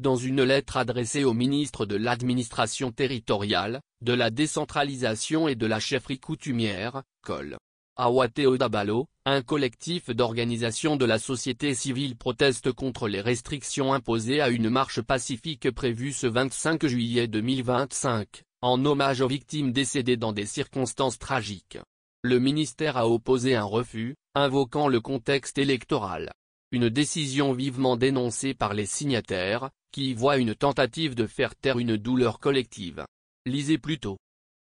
dans une lettre adressée au ministre de l'Administration territoriale, de la décentralisation et de la chefferie coutumière, Col. Awate Odabalo, un collectif d'organisations de la société civile proteste contre les restrictions imposées à une marche pacifique prévue ce 25 juillet 2025, en hommage aux victimes décédées dans des circonstances tragiques. Le ministère a opposé un refus, invoquant le contexte électoral. Une décision vivement dénoncée par les signataires, qui y voient une tentative de faire taire une douleur collective. Lisez plutôt.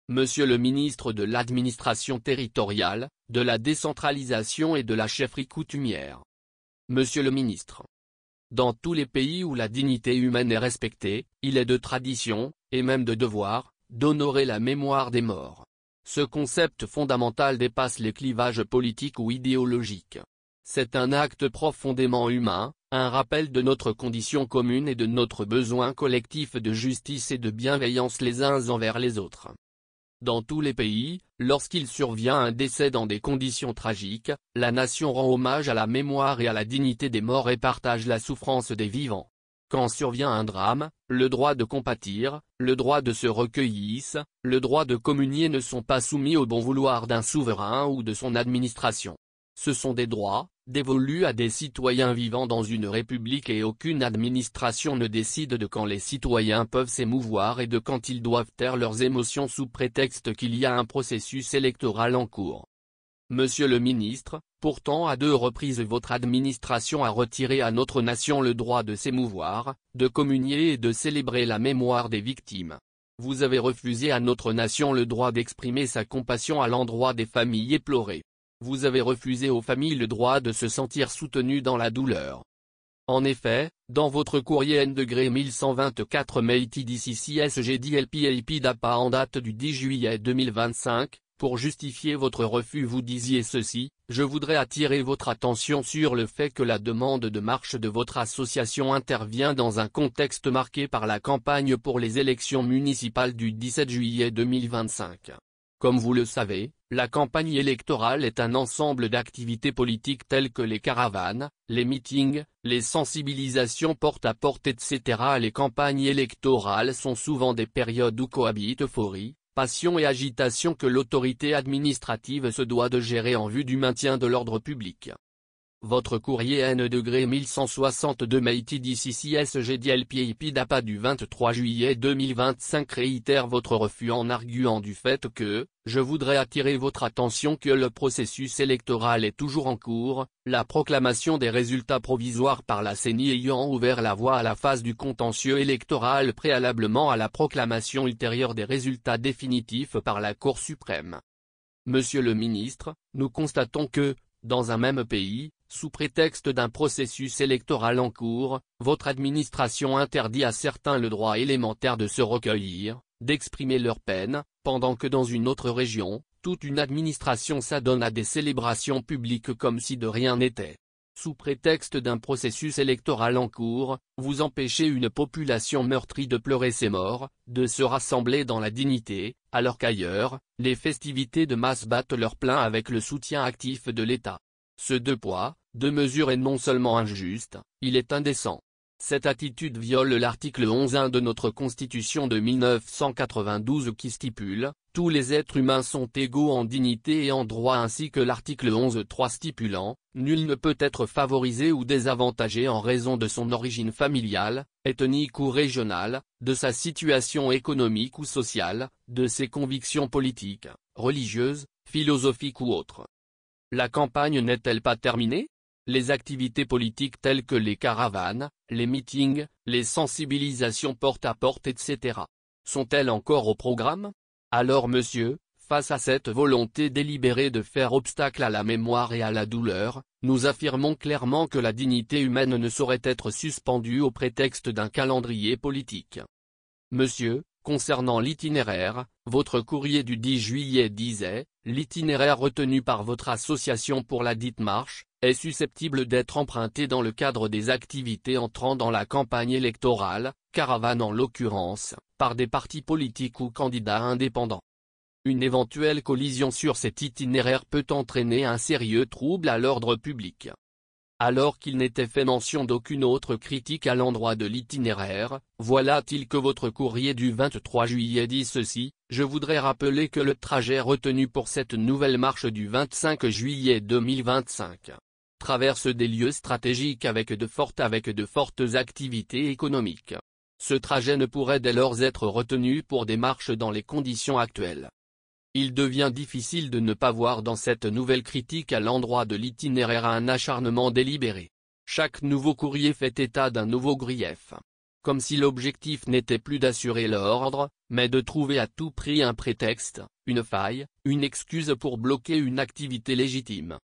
Monsieur le ministre de l'Administration territoriale, de la décentralisation et de la chefferie coutumière. Monsieur le ministre. Dans tous les pays où la dignité humaine est respectée, il est de tradition, et même de devoir, d'honorer la mémoire des morts. Ce concept fondamental dépasse les clivages politiques ou idéologiques. C'est un acte profondément humain, un rappel de notre condition commune et de notre besoin collectif de justice et de bienveillance les uns envers les autres. Dans tous les pays, lorsqu'il survient un décès dans des conditions tragiques, la nation rend hommage à la mémoire et à la dignité des morts et partage la souffrance des vivants. Quand survient un drame, le droit de compatir, le droit de se recueillir, le droit de communier ne sont pas soumis au bon vouloir d'un souverain ou de son administration. Ce sont des droits, dévolus à des citoyens vivant dans une république et aucune administration ne décide de quand les citoyens peuvent s'émouvoir et de quand ils doivent taire leurs émotions sous prétexte qu'il y a un processus électoral en cours. Monsieur le ministre, pourtant à 2 reprises votre administration a retiré à notre nation le droit de s'émouvoir, de communier et de célébrer la mémoire des victimes. Vous avez refusé à notre nation le droit d'exprimer sa compassion à l'endroit des familles éplorées. Vous avez refusé aux familles le droit de se sentir soutenues dans la douleur. En effet, dans votre courrier N°1124 MeitiDCCSGDLPAP DAPA en date du 10 juillet 2025, pour justifier votre refus vous disiez ceci: je voudrais attirer votre attention sur le fait que la demande de marche de votre association intervient dans un contexte marqué par la campagne pour les élections municipales du 17 juillet 2025. Comme vous le savez, la campagne électorale est un ensemble d'activités politiques telles que les caravanes, les meetings, les sensibilisations porte-à-porte etc. Les campagnes électorales sont souvent des périodes où cohabitent euphorie, passion et agitation que l'autorité administrative se doit de gérer en vue du maintien de l'ordre public. Votre courrier N°1162 MeitiDCCSGDLPAP DAPA du 23 juillet 2025 réitère votre refus en arguant du fait que, je voudrais attirer votre attention que le processus électoral est toujours en cours, la proclamation des résultats provisoires par la CENI ayant ouvert la voie à la phase du contentieux électoral préalablement à la proclamation ultérieure des résultats définitifs par la Cour suprême. Monsieur le ministre, nous constatons que, dans un même pays, sous prétexte d'un processus électoral en cours, votre administration interdit à certains le droit élémentaire de se recueillir, d'exprimer leur peine, pendant que dans une autre région, toute une administration s'adonne à des célébrations publiques comme si de rien n'était. Sous prétexte d'un processus électoral en cours, vous empêchez une population meurtrie de pleurer ses morts, de se rassembler dans la dignité, alors qu'ailleurs, les festivités de masse battent leur plein avec le soutien actif de l'État. Ce 2 poids, 2 mesures est non seulement injuste, il est indécent. Cette attitude viole l'article 11.1 de notre Constitution de 1992 qui stipule « Tous les êtres humains sont égaux en dignité et en droit » ainsi que l'article 11.3 stipulant « Nul ne peut être favorisé ou désavantagé en raison de son origine familiale, ethnique ou régionale, de sa situation économique ou sociale, de ses convictions politiques, religieuses, philosophiques ou autres. » La campagne n'est-elle pas terminée? Les activités politiques telles que les caravanes, les meetings, les sensibilisations porte-à-porte etc. sont-elles encore au programme? Alors monsieur, face à cette volonté délibérée de faire obstacle à la mémoire et à la douleur, nous affirmons clairement que la dignité humaine ne saurait être suspendue au prétexte d'un calendrier politique. Monsieur, concernant l'itinéraire, votre courrier du 10 juillet disait « L'itinéraire retenu par votre association pour la dite marche, est susceptible d'être emprunté dans le cadre des activités entrant dans la campagne électorale, caravane en l'occurrence, par des partis politiques ou candidats indépendants. Une éventuelle collision sur cet itinéraire peut entraîner un sérieux trouble à l'ordre public. Alors qu'il n'était fait mention d'aucune autre critique à l'endroit de l'itinéraire, voilà-t-il que votre courrier du 23 juillet dit ceci: je voudrais rappeler que le trajet retenu pour cette nouvelle marche du 25 juillet 2025 traverse des lieux stratégiques avec de fortes activités économiques. Ce trajet ne pourrait dès lors être retenu pour des marches dans les conditions actuelles. Il devient difficile de ne pas voir dans cette nouvelle critique à l'endroit de l'itinéraire un acharnement délibéré. Chaque nouveau courrier fait état d'un nouveau grief. Comme si l'objectif n'était plus d'assurer l'ordre, mais de trouver à tout prix un prétexte, une faille, une excuse pour bloquer une activité légitime.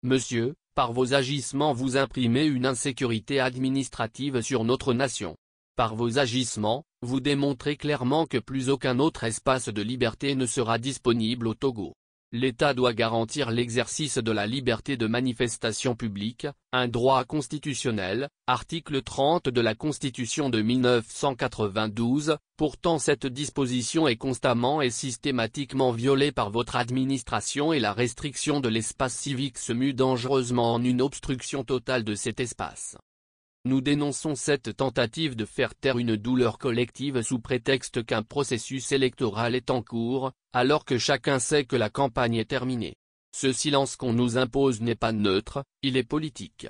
Monsieur, par vos agissements vous imprimez une insécurité administrative sur notre nation. Par vos agissements, vous démontrez clairement que plus aucun autre espace de liberté ne sera disponible au Togo. L'État doit garantir l'exercice de la liberté de manifestation publique, un droit constitutionnel, article 30 de la Constitution de 1992, pourtant cette disposition est constamment et systématiquement violée par votre administration et la restriction de l'espace civique se mue dangereusement en une obstruction totale de cet espace. Nous dénonçons cette tentative de faire taire une douleur collective sous prétexte qu'un processus électoral est en cours, alors que chacun sait que la campagne est terminée. Ce silence qu'on nous impose n'est pas neutre, il est politique.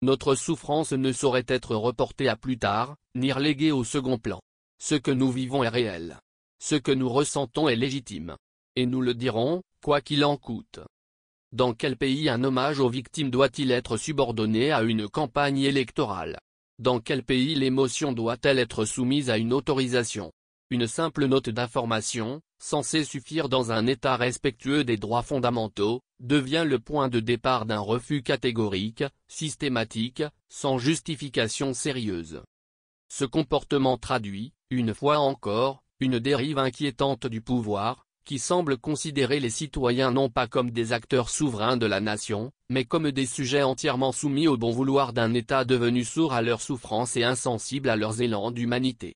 Notre souffrance ne saurait être reportée à plus tard, ni reléguée au second plan. Ce que nous vivons est réel. Ce que nous ressentons est légitime. Et nous le dirons, quoi qu'il en coûte. Dans quel pays un hommage aux victimes doit-il être subordonné à une campagne électorale? Dans quel pays l'émotion doit-elle être soumise à une autorisation? Une simple note d'information, censée suffire dans un État respectueux des droits fondamentaux, devient le point de départ d'un refus catégorique, systématique, sans justification sérieuse. Ce comportement traduit, une fois encore, une dérive inquiétante du pouvoir, qui semble considérer les citoyens non pas comme des acteurs souverains de la nation, mais comme des sujets entièrement soumis au bon vouloir d'un État devenu sourd à leurs souffrances et insensible à leurs élans d'humanité.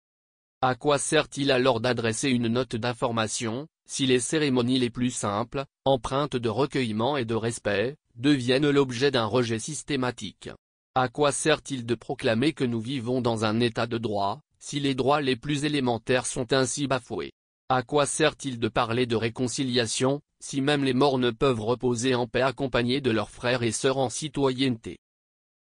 À quoi sert-il alors d'adresser une note d'information, si les cérémonies les plus simples, empreintes de recueillement et de respect, deviennent l'objet d'un rejet systématique? À quoi sert-il de proclamer que nous vivons dans un État de droit, si les droits les plus élémentaires sont ainsi bafoués? À quoi sert-il de parler de réconciliation, si même les morts ne peuvent reposer en paix accompagnés de leurs frères et sœurs en citoyenneté?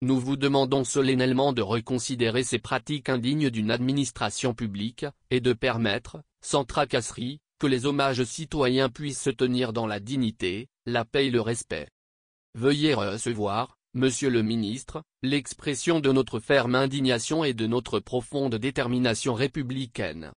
Nous vous demandons solennellement de reconsidérer ces pratiques indignes d'une administration publique, et de permettre, sans tracasserie, que les hommages citoyens puissent se tenir dans la dignité, la paix et le respect. Veuillez recevoir, Monsieur le ministre, l'expression de notre ferme indignation et de notre profonde détermination républicaine.